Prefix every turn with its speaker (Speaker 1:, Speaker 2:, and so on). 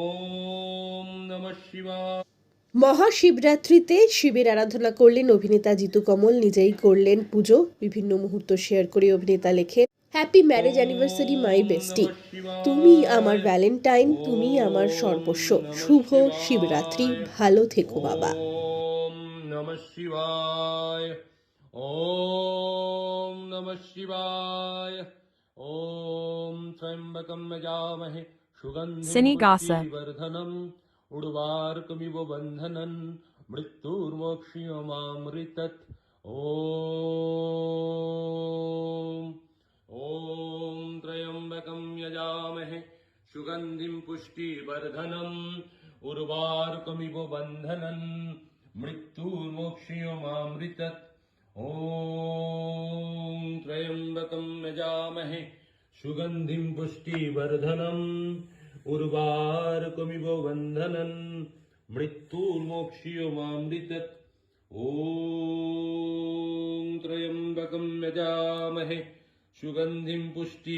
Speaker 1: ওম নমঃ শিবায়।
Speaker 2: মহাশিবরাত্রিতে শিবের আরাধনা করলেন অভিনেতা জিতু কমল, নিজেই করলেন পুজো। বিভিন্ন মুহূর্ত শেয়ার করে অভিনেতা লেখেন, হ্যাপি ম্যারেজ অ্যানিভার্সারি মাই
Speaker 1: ওম
Speaker 2: বেস্টি।
Speaker 1: নমঃ
Speaker 2: তুমি আমার
Speaker 1: শিবায়।
Speaker 2: ভ্যালেন্টাইন, তুমি আমার
Speaker 1: ওম
Speaker 2: সর্বস্ব।
Speaker 1: নমঃ
Speaker 2: শুভ শিবরাত্রি,
Speaker 1: শিবায়।
Speaker 2: ভালো থেকো বাবা।
Speaker 1: ওম নমঃ শিবায়। ওম নমঃ শিবায়। ওম ত্র্যম্বকম যজামহে সুগন্ধিম
Speaker 3: Cine Gossip.
Speaker 1: পুষ্টিবর্ধনম উর্বারকমিব বন্ধনন মৃত্যুর্মোক্ষীয়মামৃতत्। ওম ওম ত্র্যম্বকম যজামহে সুগন্ধিম পুষ্টিবর্ধনম উর্বারকমিব বন্ধনন মৃত্যুর্মোক্ষীয়মামৃতत्। ওম ত্র্যম্বকম যজামহে সুগন্ধিম পুষ্টিবর্ধনম উর্বারকমিব বন্ধনন মৃত্যুর্মোক্ষীয়মামৃতत्। ওম ত্র্যম্বকম যজামহে সুগন্ধিম পুষ্টি